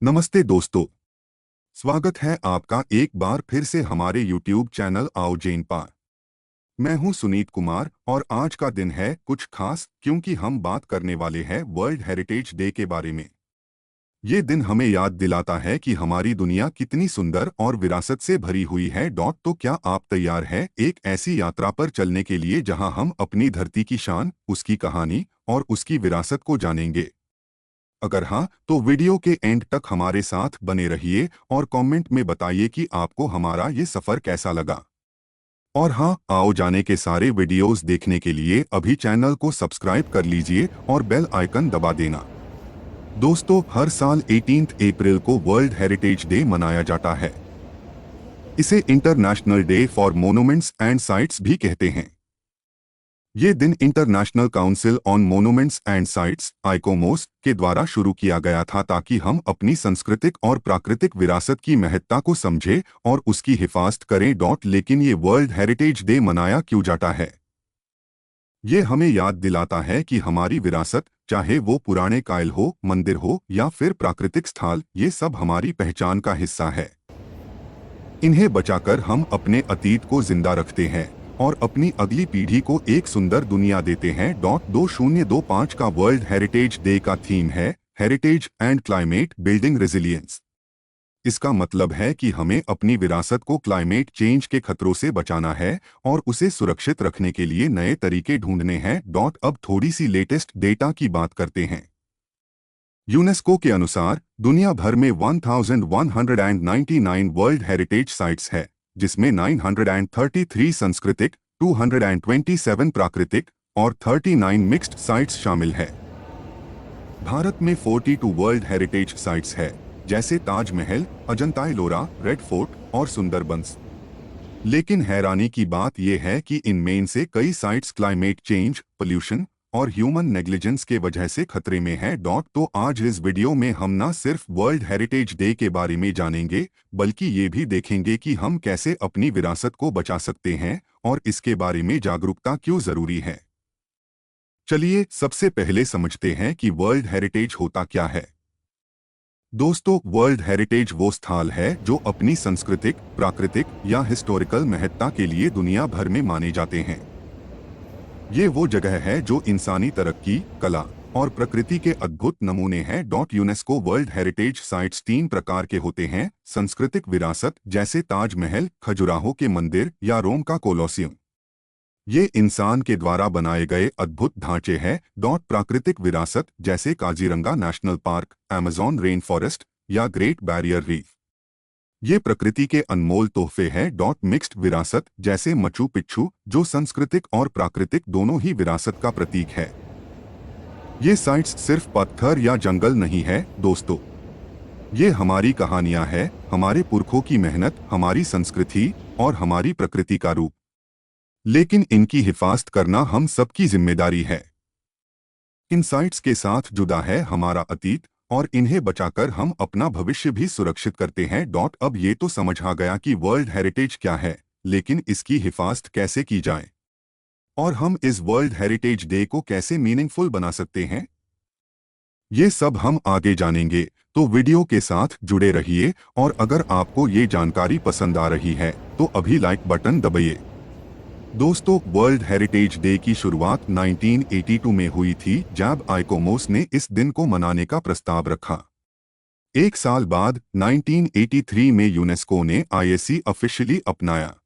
नमस्ते दोस्तों। स्वागत है आपका एक बार फिर से हमारे YouTube चैनल आओ जैन पार। मैं हूं सुनीत कुमार और आज का दिन है कुछ खास क्योंकि हम बात करने वाले हैं वर्ल्ड हेरिटेज डे के बारे में। ये दिन हमें याद दिलाता है कि हमारी दुनिया कितनी सुंदर और विरासत से भरी हुई है। तो क्या आप तैयार हैं एक ऐसी यात्रा पर चलने के लिए जहां हम अपनी धरती की शान, उसकी कहानी और उसकी विरासत को जानेंगे? अगर हाँ, तो वीडियो के एंड तक हमारे साथ बने रहिए और कमेंट में बताइए कि आपको हमारा ये सफ़र कैसा लगा। और हाँ, आओ जाने के सारे वीडियोस देखने के लिए अभी चैनल को सब्सक्राइब कर लीजिए और बेल आइकन दबा देना। दोस्तों, हर साल 18 अप्रैल को वर्ल्ड हेरिटेज डे मनाया जाता है। इसे international day for monuments and sites भी कहते हैं। ये दिन international council on monuments and sites ICOMOS के द्वारा शुरू किया गया था ताकि हम अपनी सांस्कृतिक और प्राकृतिक विरासत की महत्ता को समझें और उसकी हिफाजत करें। लेकिन ये वर्ल्ड हेरिटेज डे मनाया क्यों जाता है? ये हमें याद दिलाता है कि हमारी विरासत, चाहे वो पुराने कायल हो, मंदिर हो या फिर प्राकृतिक स्थल, ये सब हमारी पहचान का हिस्सा है। इन्हें बचाकर हम अपने अतीत को जिंदा रखते हैं और अपनी अगली पीढ़ी को एक सुंदर दुनिया देते हैं। 2025 का वर्ल्ड हेरिटेज डे का थीम है heritage and climate building resilience. इसका मतलब है कि हमें अपनी विरासत को क्लाइमेट चेंज के खतरों से बचाना है और उसे सुरक्षित रखने के लिए नए तरीके ढूंढने हैं। अब थोड़ी सी लेटेस्ट डेटा की बात करते हैं। यूनेस्को के अनुसार दुनिया भर में 1199 वर्ल्ड हेरिटेज साइट्स है, जिसमें 933 सांस्कृतिक, 227 प्राकृतिक और 39 मिक्स्ड साइट्स शामिल है। भारत में 42 वर्ल्ड हेरिटेज साइट्स है, जैसे ताजमहल, अजंता एलोरा, रेड फोर्ट और सुंदरबंस। लेकिन हैरानी की बात यह है कि इनमें से कई साइट्स क्लाइमेट चेंज, पोल्यूशन और ह्यूमन नेग्लिजेंस के वजह से खतरे में है। तो आज इस वीडियो में हम न सिर्फ वर्ल्ड हेरिटेज डे के बारे में जानेंगे, बल्कि ये भी देखेंगे कि हम कैसे अपनी विरासत को बचा सकते हैं और इसके बारे में जागरूकता क्यों जरूरी है। चलिए सबसे पहले समझते हैं कि वर्ल्ड हेरिटेज होता क्या है। दोस्तों, वर्ल्ड हेरिटेज वो स्थल है जो अपनी सांस्कृतिक, प्राकृतिक या हिस्टोरिकल महत्ता के लिए दुनिया भर में माने जाते हैं। ये वो जगह है जो इंसानी तरक्की, कला और प्रकृति के अद्भुत नमूने हैं। यूनेस्को वर्ल्ड हेरिटेज साइट्स 3 प्रकार के होते हैं: सांस्कृतिक विरासत जैसे ताजमहल, खजुराहो के मंदिर या रोम का कोलोसियम। ये इंसान के द्वारा बनाए गए अद्भुत ढांचे हैं। प्राकृतिक विरासत जैसे Kaziranga national park, Amazon rain forest या ग्रेट बैरियर रीफ, ये प्रकृति के अनमोल तोहफे हैं। मिक्स्ड विरासत जैसे मचू पिच्चू, जो सांस्कृतिक और प्राकृतिक दोनों ही विरासत का प्रतीक है। ये साइट्स सिर्फ पत्थर या जंगल नहीं है दोस्तों, ये हमारी कहानियां हैं, हमारे पुरखों की मेहनत, हमारी संस्कृति और हमारी प्रकृति का रूप। लेकिन इनकी हिफाजत करना हम सबकी जिम्मेदारी है। इन साइट्स के साथ जुड़ा है हमारा अतीत और इन्हें बचाकर हम अपना भविष्य भी सुरक्षित करते हैं। अब ये तो समझ आ गया कि वर्ल्ड हेरिटेज क्या है, लेकिन इसकी हिफाजत कैसे की जाए और हम इस वर्ल्ड हेरिटेज डे को कैसे मीनिंगफुल बना सकते हैं, ये सब हम आगे जानेंगे। तो वीडियो के साथ जुड़े रहिए और अगर आपको ये जानकारी पसंद आ रही है तो अभी लाइक बटन दबाइए। दोस्तों, वर्ल्ड हेरिटेज डे की शुरुआत 1982 में हुई थी, जब आइकोमोस ने इस दिन को मनाने का प्रस्ताव रखा। एक साल बाद 1983 में यूनेस्को ने आईएसी ऑफिशियली अपनाया।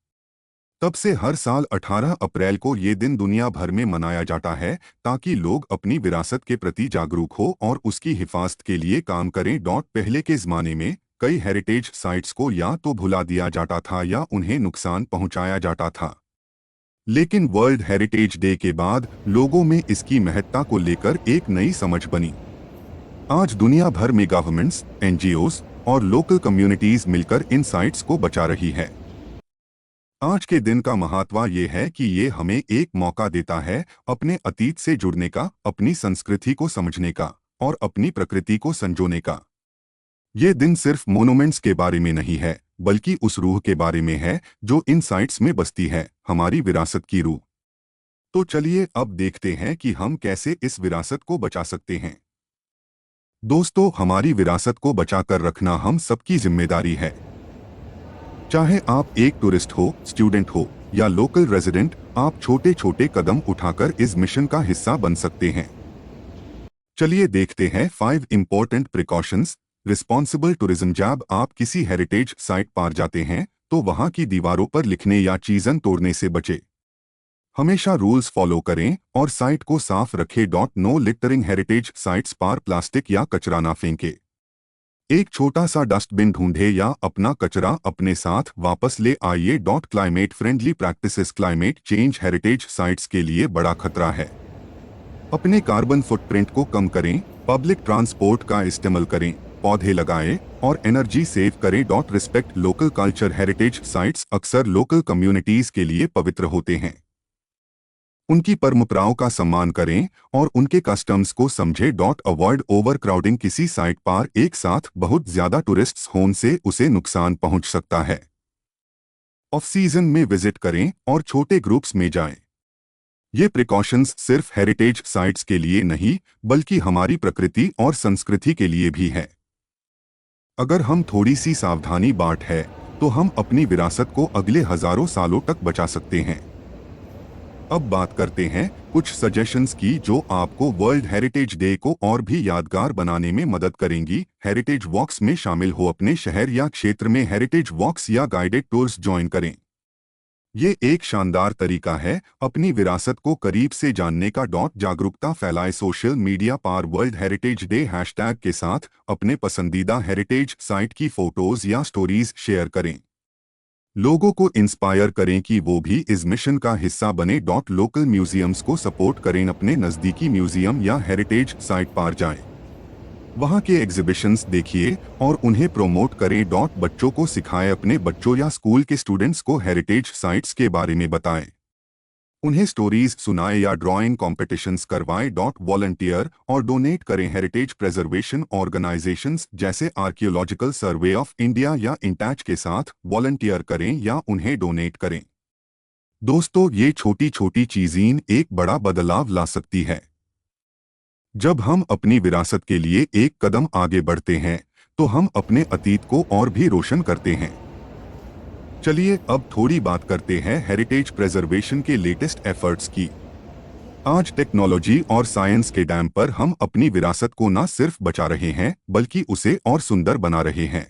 तब से हर साल 18 अप्रैल को ये दिन दुनिया भर में मनाया जाता है ताकि लोग अपनी विरासत के प्रति जागरूक हो और उसकी हिफाजत के लिए काम करें। पहले के ज़माने में कई हेरिटेज साइट्स को या तो भुला दिया जाता था या उन्हें नुकसान पहुंचाया जाता था। लेकिन वर्ल्ड हेरिटेज डे के बाद लोगों में इसकी महत्ता को लेकर एक नई समझ बनी। आज दुनिया भर में गवर्नमेंट्स, एनजीओज और लोकल कम्युनिटीज मिलकर इन साइट्स को बचा रही है। आज के दिन का महत्व ये है कि ये हमें एक मौका देता है अपने अतीत से जुड़ने का, अपनी संस्कृति को समझने का और अपनी प्रकृति को संजोने का। ये दिन सिर्फ मोनूमेंट्स के बारे में नहीं है, बल्कि उस रूह के बारे में है जो इन साइट्स में बसती है, हमारी विरासत की रूह। तो चलिए अब देखते हैं कि हम कैसे इस विरासत को बचा सकते हैं। दोस्तों, हमारी विरासत को बचाकर रखना हम सबकी जिम्मेदारी है। चाहे आप एक टूरिस्ट हो, स्टूडेंट हो या लोकल रेजिडेंट, आप छोटे छोटे कदम उठाकर इस मिशन का हिस्सा बन सकते हैं। चलिए देखते हैं 5 इंपॉर्टेंट प्रिकॉशंस रिस्पॉन्सिबल टूरिज्म। जब आप किसी हेरिटेज साइट पर जाते हैं तो वहां की दीवारों पर लिखने या चीजन तोड़ने से बचे। हमेशा रूल्स फॉलो करें और साइट को साफ रखें। No littering. हेरिटेज साइट्स पर प्लास्टिक या कचरा ना फेंके। एक छोटा सा डस्टबिन ढूंढे या अपना कचरा अपने साथ वापस ले आइए। Climate friendly practices. Climate change heritage sites के लिए बड़ा खतरा है। अपने कार्बन फुटप्रिंट को कम करें, पब्लिक ट्रांसपोर्ट का इस्तेमाल करें, पौधे लगाएं और एनर्जी सेव करें। Respect local culture. Heritage sites अक्सर लोकल कम्युनिटीज के लिए पवित्र होते हैं। उनकी परंपराओं का सम्मान करें और उनके कस्टम्स को समझें। Avoid over crowding. किसी साइट पर एक साथ बहुत ज्यादा टूरिस्ट्स होने से उसे नुकसान पहुंच सकता है। ऑफ सीजन में विजिट करें और छोटे ग्रुप्स में जाएं। ये प्रिकॉशंस सिर्फ हेरिटेज साइट्स के लिए नहीं बल्कि हमारी प्रकृति और संस्कृति के लिए भी है। अगर हम थोड़ी सी सावधानी बांटे तो हम अपनी विरासत को अगले हजारों सालों तक बचा सकते हैं। अब बात करते हैं कुछ सजेशंस की जो आपको वर्ल्ड हेरिटेज डे को और भी यादगार बनाने में मदद करेंगी। हेरिटेज वॉक्स में शामिल हो। अपने शहर या क्षेत्र में हेरिटेज वॉक्स या गाइडेड टूर्स ज्वाइन करें। ये एक शानदार तरीका है अपनी विरासत को करीब से जानने का। जागरूकता फैलाए। सोशल मीडिया पर वर्ल्ड हेरिटेज डे हैशटैग के साथ अपने पसंदीदा हेरिटेज साइट की फोटोज या स्टोरीज शेयर करें। लोगों को इंस्पायर करें कि वो भी इस मिशन का हिस्सा बने। लोकल म्यूजियम्स को सपोर्ट करें। अपने नज़दीकी म्यूजियम या हेरिटेज साइट पर जाएं। वहां के एग्जीबिशंस देखिए और उन्हें प्रमोट करें। बच्चों को सिखाएं। अपने बच्चों या स्कूल के स्टूडेंट्स को हेरिटेज साइट्स के बारे में बताएं। उन्हें स्टोरीज सुनाएं या ड्राइंग कॉम्पिटिशन्स करवाएं। वॉलंटियर और डोनेट करें। हेरिटेज प्रिजर्वेशन ऑर्गेनाइजेशंस जैसे आर्कियोलॉजिकल सर्वे ऑफ इंडिया या इंटैच के साथ वॉलंटियर करें या उन्हें डोनेट करें। दोस्तों, ये छोटी छोटी चीजें एक बड़ा बदलाव ला सकती है। जब हम अपनी विरासत के लिए एक कदम आगे बढ़ते हैं तो हम अपने अतीत को और भी रोशन करते हैं। चलिए अब थोड़ी बात करते हैं हेरिटेज प्रिजर्वेशन के लेटेस्ट एफर्ट्स की। आज टेक्नोलॉजी और साइंस के दम पर हम अपनी विरासत को न सिर्फ बचा रहे हैं बल्कि उसे और सुंदर बना रहे हैं।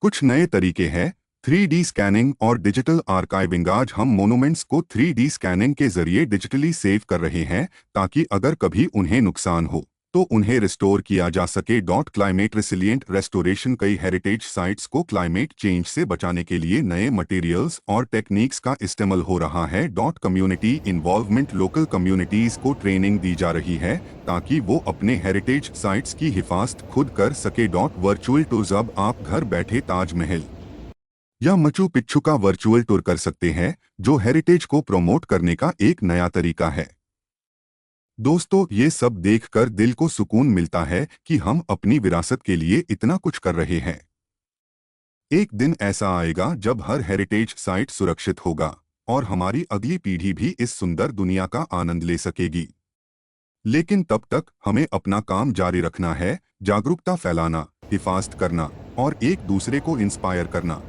कुछ नए तरीके हैं 3D स्कैनिंग और डिजिटल आर्काइविंग। आज हम मोनूमेंट्स को 3D स्कैनिंग के जरिए डिजिटली सेव कर रहे हैं ताकि अगर कभी उन्हें नुकसान हो तो उन्हें रिस्टोर किया जा सके। Climate resilient restoration. कई हेरिटेज साइट्स को क्लाइमेट चेंज से बचाने के लिए नए मटेरियल्स और टेक्निक्स का इस्तेमाल हो रहा है। Community involvement. लोकल कम्युनिटीज को ट्रेनिंग दी जा रही है ताकि वो अपने हेरिटेज साइट्स की हिफाजत खुद कर सके। Virtual tours. अब आप घर बैठे ताजमहल या मचू पिच्चू का वर्चुअल टूर कर सकते हैं जो हेरिटेज को प्रमोट करने का एक नया तरीका है। दोस्तों, ये सब देखकर दिल को सुकून मिलता है कि हम अपनी विरासत के लिए इतना कुछ कर रहे हैं। एक दिन ऐसा आएगा जब हर हेरिटेज साइट सुरक्षित होगा और हमारी अगली पीढ़ी भी इस सुंदर दुनिया का आनंद ले सकेगी। लेकिन तब तक हमें अपना काम जारी रखना है। जागरूकता फैलाना, हिफाजत करना और एक दूसरे को इंस्पायर करना।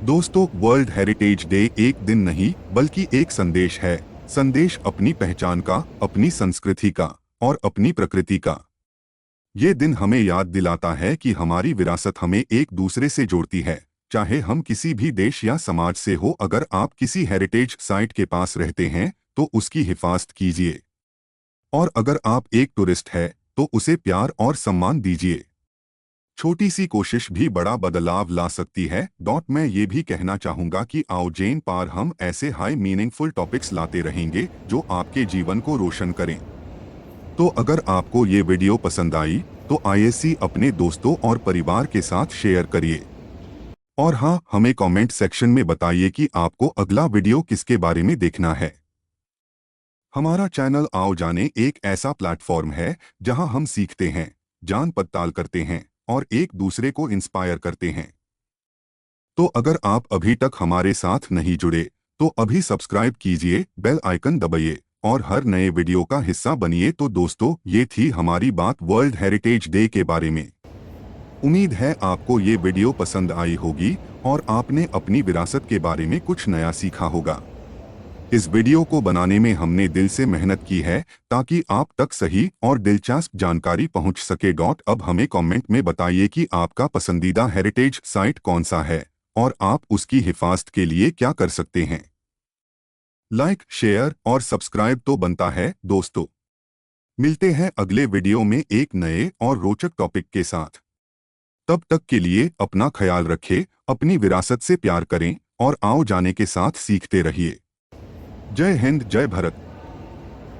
दोस्तों, वर्ल्ड हेरिटेज डे एक दिन नहीं बल्कि एक संदेश है। संदेश अपनी पहचान का, अपनी संस्कृति का और अपनी प्रकृति का। ये दिन हमें याद दिलाता है कि हमारी विरासत हमें एक दूसरे से जोड़ती है, चाहे हम किसी भी देश या समाज से हो। अगर आप किसी हेरिटेज साइट के पास रहते हैं तो उसकी हिफाजत कीजिए और अगर आप एक टूरिस्ट हैं तो उसे प्यार और सम्मान दीजिए। छोटी सी कोशिश भी बड़ा बदलाव ला सकती है। मैं ये भी कहना चाहूँगा कि आओ जेन पार हम ऐसे हाई मीनिंगफुल टॉपिक्स लाते रहेंगे जो आपके जीवन को रोशन करें। तो अगर आपको ये वीडियो पसंद आई तो आइए अपने दोस्तों और परिवार के साथ शेयर करिए। और हाँ, हमें कमेंट सेक्शन में बताइए कि आपको अगला वीडियो किसके बारे में देखना है। हमारा चैनल आओ जाने एक ऐसा प्लेटफॉर्म है जहां हम सीखते हैं, जान पड़ताल करते हैं और एक दूसरे को इंस्पायर करते हैं। तो अगर आप अभी तक हमारे साथ नहीं जुड़े तो अभी सब्सक्राइब कीजिए, बेल आइकन दबाइए और हर नए वीडियो का हिस्सा बनिए। तो दोस्तों, ये थी हमारी बात वर्ल्ड हेरिटेज डे के बारे में। उम्मीद है आपको ये वीडियो पसंद आई होगी और आपने अपनी विरासत के बारे में कुछ नया सीखा होगा। इस वीडियो को बनाने में हमने दिल से मेहनत की है ताकि आप तक सही और दिलचस्प जानकारी पहुंच सके। अब हमें कमेंट में बताइए कि आपका पसंदीदा हेरिटेज साइट कौन सा है और आप उसकी हिफाजत के लिए क्या कर सकते हैं। लाइक, शेयर और सब्सक्राइब तो बनता है दोस्तों। मिलते हैं अगले वीडियो में एक नए और रोचक टॉपिक के साथ। तब तक के लिए अपना ख्याल रखें, अपनी विरासत से प्यार करें और आओ जाने के साथ सीखते रहिए। जय हिंद, जय भारत।